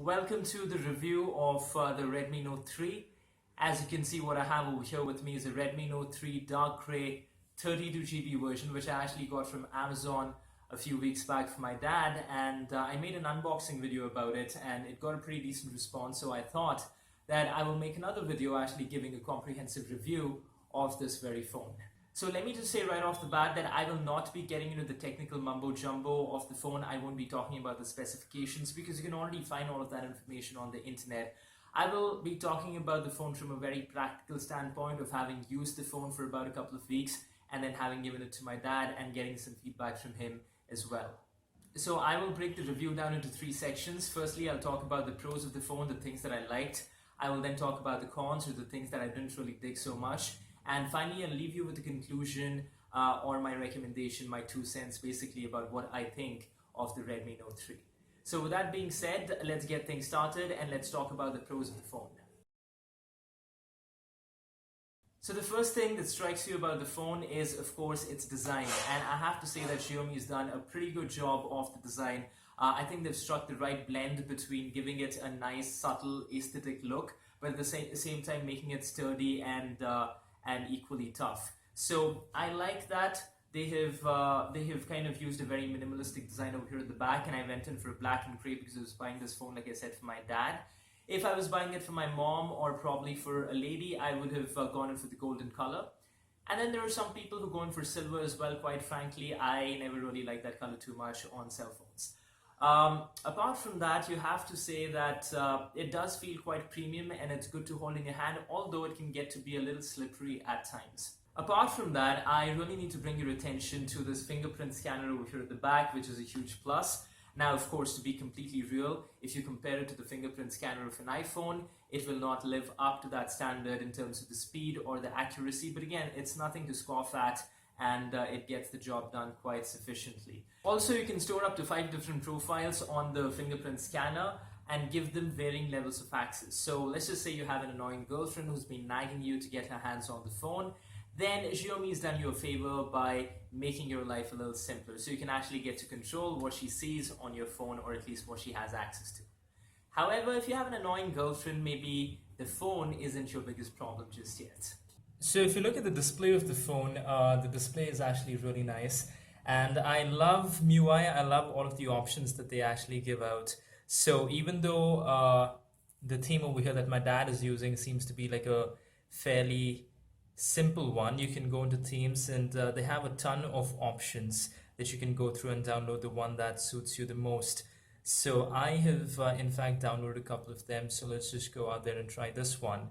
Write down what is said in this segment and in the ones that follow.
Welcome to the review of the Redmi Note 3. As you can see, what I have over here with me is a Redmi Note 3 dark grey 32GB version, which I actually got from Amazon a few weeks back for my dad, and I made an unboxing video about it and it got a pretty decent response, so I thought that I will make another video actually giving a comprehensive review of this very phone. So let me just say right off the bat that I will not be getting into the technical mumbo jumbo of the phone. I won't be talking about the specifications because you can already find all of that information on the internet. I will be talking about the phone from a very practical standpoint of having used the phone for about a couple of weeks and then having given it to my dad and getting some feedback from him as well. So I will break the review down into three sections. Firstly, I'll talk about the pros of the phone, the things that I liked. I will then talk about the cons or the things that I didn't really dig so much. And finally, I'll leave you with the conclusion or my recommendation, my 2 cents basically about what I think of the Redmi Note 3. So with that being said, let's get things started and let's talk about the pros of the phone. So the first thing that strikes you about the phone is, of course, its design. And I have to say that Xiaomi has done a pretty good job of the design. I think they've struck the right blend between giving it a nice, subtle, aesthetic look, but at the same time making it sturdy and equally tough. So I like that they have kind of used a very minimalistic design over here at the back, and I went in for a black and grey because I was buying this phone, like I said, for my dad. If I was buying it for my mom or probably for a lady, I would have gone in for the golden color. And then there are some people who go in for silver as well. Quite frankly, I never really like that color too much on cell phones. Apart from that, you have to say that it does feel quite premium and it's good to hold in your hand, although it can get to be a little slippery at times. Apart from that, I really need to bring your attention to this fingerprint scanner over here at the back, which is a huge plus. Now, of course, to be completely real, if you compare it to the fingerprint scanner of an iPhone, it will not live up to that standard in terms of the speed or the accuracy, but again, it's nothing to scoff at, and it gets the job done quite sufficiently. Also, you can store up to 5 different profiles on the fingerprint scanner and give them varying levels of access. So let's just say you have an annoying girlfriend who's been nagging you to get her hands on the phone. Then Xiaomi has done you a favor by making your life a little simpler. So you can actually get to control what she sees on your phone, or at least what she has access to. However, if you have an annoying girlfriend, maybe the phone isn't your biggest problem just yet. So if you look at the display of the phone, the display is actually really nice. And I love MIUI, I love all of the options that they actually give out. So even though the theme over here that my dad is using seems to be like a fairly simple one, you can go into themes and they have a ton of options that you can go through and download the one that suits you the most. So I have in fact downloaded a couple of them, so let's just go out there and try this one.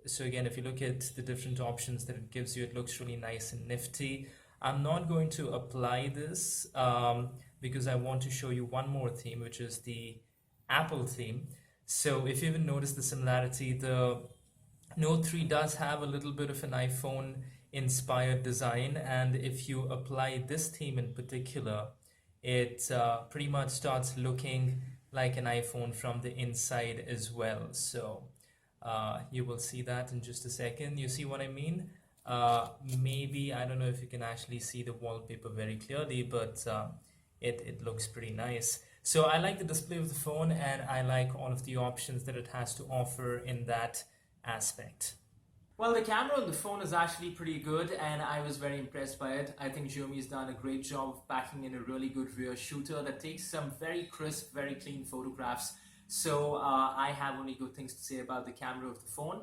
So again, if you look at the different options that it gives you, it looks really nice and nifty. I'm not going to apply this because I want to show you one more theme, which is the Apple theme. So if you even notice the similarity, the Note 3 does have a little bit of an iPhone inspired design, and if you apply this theme in particular, it pretty much starts looking like an iPhone from the inside as well. So you will see that in just a second. You see what I mean? Maybe, I don't know if you can actually see the wallpaper very clearly, but it looks pretty nice. So I like the display of the phone, and I like all of the options that it has to offer in that aspect. Well, the camera on the phone is actually pretty good, and I was very impressed by it. I think Xiaomi has done a great job of packing in a really good rear shooter that takes some very crisp, very clean photographs. So I have only good things to say about the camera of the phone.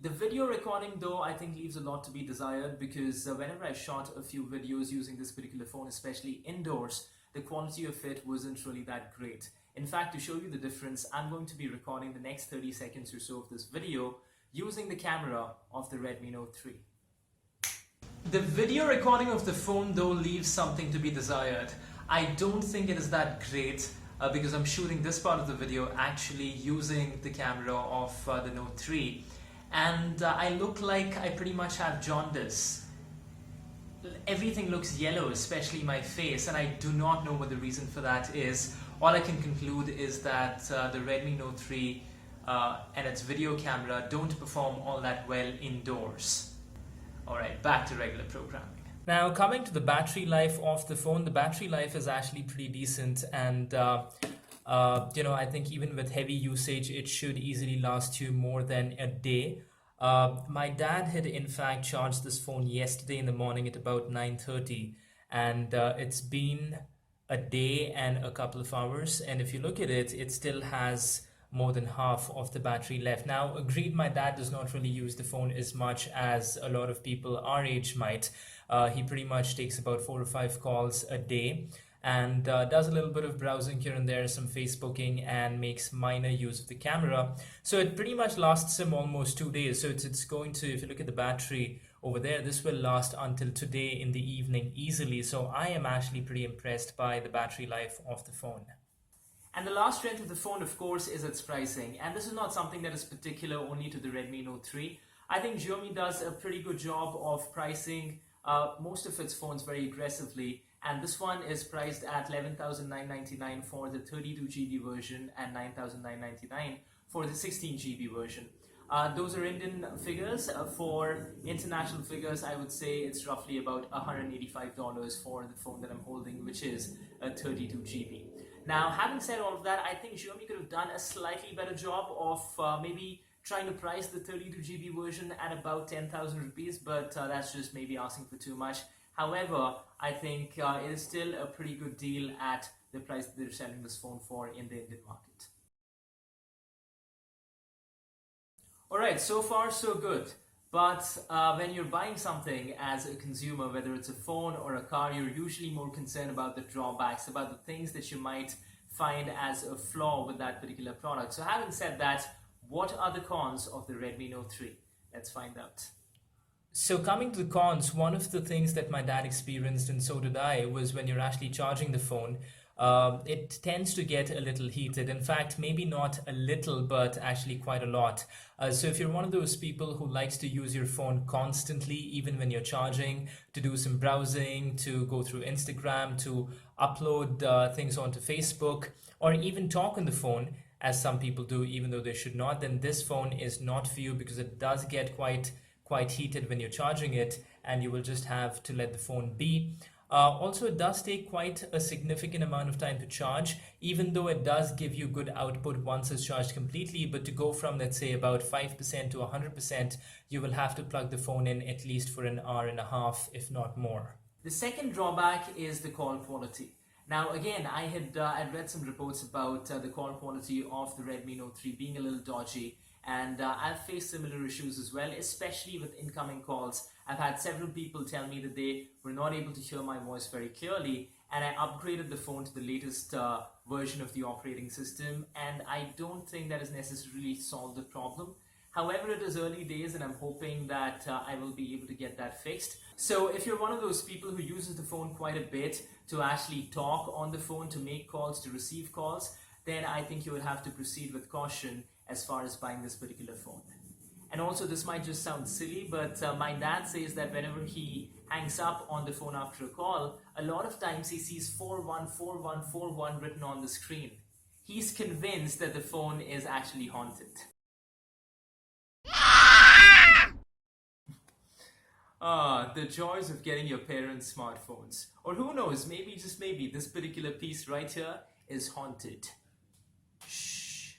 The video recording, though, I think leaves a lot to be desired, because whenever I shot a few videos using this particular phone, especially indoors, the quality of it wasn't really that great. In fact, to show you the difference, I'm going to be recording the next 30 seconds or so of this video using the camera of the Redmi Note 3. The video recording of the phone, though, leaves something to be desired. I don't think it is that great because I'm shooting this part of the video actually using the camera of the Note 3. And I look like I pretty much have jaundice. Everything looks yellow, especially my face, and I do not know what the reason for that is. All I can conclude is that the Redmi Note 3 and its video camera don't perform all that well indoors. Alright, back to regular programming. Now, coming to the battery life of the phone, the battery life is actually pretty decent, and I think even with heavy usage, it should easily last you more than a day. My dad had in fact charged this phone yesterday in the morning at about 9:30, and it's been a day and a couple of hours. And if you look at it, it still has more than half of the battery left. Now, agreed, my dad does not really use the phone as much as a lot of people our age might. He pretty much takes about 4 or 5 calls a day and does a little bit of browsing here and there, some Facebooking, and makes minor use of the camera. So it pretty much lasts him almost 2 days. So it's going to, if you look at the battery over there, this will last until today in the evening easily. So I am actually pretty impressed by the battery life of the phone. And the last strength of the phone, of course, is its pricing. And this is not something that is particular only to the Redmi Note 3. I think Xiaomi does a pretty good job of pricing most of its phones very aggressively. And this one is priced at 11,999 for the 32 GB version and 9,999 for the 16 GB version. Those are Indian figures. For international figures, I would say it's roughly about $185 for the phone that I'm holding, which is a 32 GB. Now, having said all of that, I think Xiaomi could have done a slightly better job of maybe trying to price the 32 GB version at about 10,000 rupees, but that's just maybe asking for too much. However, I think it is still a pretty good deal at the price that they're selling this phone for in the Indian market. Alright, so far so good. But when you're buying something as a consumer, whether it's a phone or a car, you're usually more concerned about the drawbacks, about the things that you might find as a flaw with that particular product. So having said that, what are the cons of the Redmi Note 3? Let's find out. So coming to the cons, one of the things that my dad experienced, and so did I, was when you're actually charging the phone, it tends to get a little heated. In fact, maybe not a little, but actually quite a lot. So if you're one of those people who likes to use your phone constantly, even when you're charging, to do some browsing, to go through Instagram, to upload things onto Facebook, or even talk on the phone, as some people do, even though they should not, then this phone is not for you because it does get quite heated when you're charging it, and you will just have to let the phone be. Also, it does take quite a significant amount of time to charge, even though it does give you good output once it's charged completely. But to go from, let's say, about 5% to 100%, you will have to plug the phone in at least for an hour and a half, if not more. The second drawback is the call quality. Now, again, I'd read some reports about the call quality of the Redmi Note 3 being a little dodgy, and I've faced similar issues as well, especially with incoming calls. I've had several people tell me that they were not able to hear my voice very clearly, and I upgraded the phone to the latest version of the operating system, and I don't think that has necessarily solved the problem. However, it is early days and I'm hoping that I will be able to get that fixed. So if you're one of those people who uses the phone quite a bit to actually talk on the phone, to make calls, to receive calls, then I think you will have to proceed with caution as far as buying this particular phone. And also, this might just sound silly, but my dad says that whenever he hangs up on the phone after a call, a lot of times he sees 414141 written on the screen. He's convinced that the phone is actually haunted. The joys of getting your parents' smartphones. Or who knows, maybe, just maybe, this particular piece right here is haunted. Shh.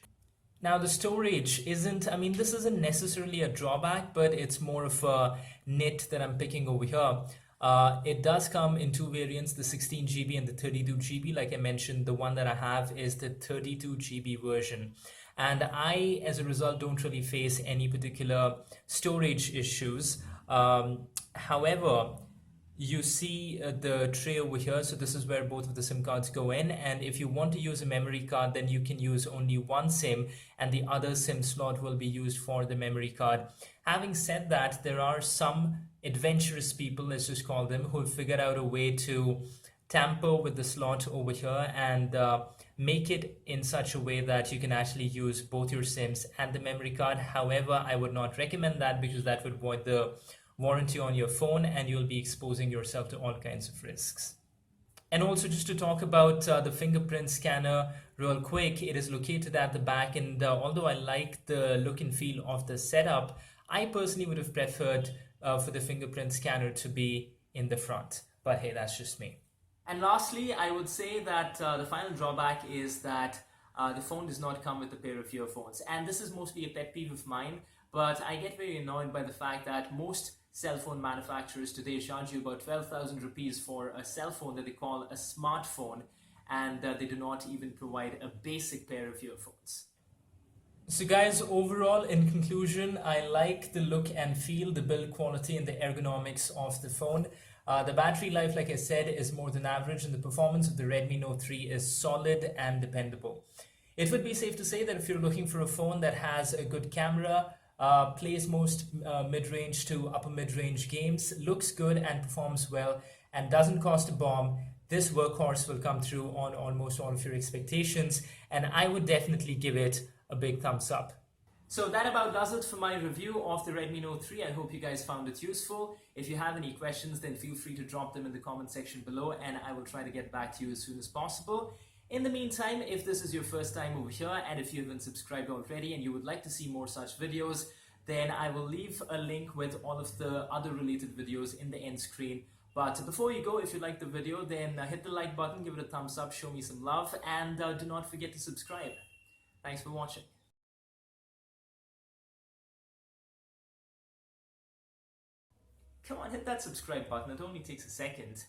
Now, the storage isn't, I mean, this isn't necessarily a drawback, but it's more of a nit that I'm picking over here. It does come in two variants, the 16 GB and the 32 GB. Like I mentioned, the one that I have is the 32 GB version. And I, as a result, don't really face any particular storage issues. However, you see the tray over here, so this is where both of the SIM cards go in, and if you want to use a memory card, then you can use only one SIM and the other SIM slot will be used for the memory card. Having said that, there are some adventurous people, let's just call them, who have figured out a way to tamper with the slot over here and make it in such a way that you can actually use both your SIMs and the memory card. However, I would not recommend that because that would void the warranty on your phone and you'll be exposing yourself to all kinds of risks. And also, just to talk about the fingerprint scanner real quick, it is located at the back, and although I like the look and feel of the setup, I personally would have preferred for the fingerprint scanner to be in the front. But hey, that's just me. And lastly, I would say that the final drawback is that the phone does not come with a pair of earphones. And this is mostly a pet peeve of mine, but I get very annoyed by the fact that most cell phone manufacturers today charge you about 12,000 rupees for a cell phone that they call a smartphone, and they do not even provide a basic pair of earphones. So guys, overall, in conclusion, I like the look and feel, the build quality and the ergonomics of the phone. The battery life, like I said, is more than average, and the performance of the Redmi Note 3 is solid and dependable. It would be safe to say that if you're looking for a phone that has a good camera, plays most mid-range to upper mid-range games, looks good and performs well, and doesn't cost a bomb, this workhorse will come through on almost all of your expectations, and I would definitely give it a big thumbs up. So that about does it for my review of the Redmi Note 3. I hope you guys found it useful. If you have any questions, then feel free to drop them in the comment section below, and I will try to get back to you as soon as possible. In the meantime, if this is your first time over here, and if you haven't subscribed already and you would like to see more such videos, then I will leave a link with all of the other related videos in the end screen. But before you go, if you like the video, then hit the like button, give it a thumbs up, show me some love, and do not forget to subscribe. Thanks for watching. Come on, hit that subscribe button. It only takes a second.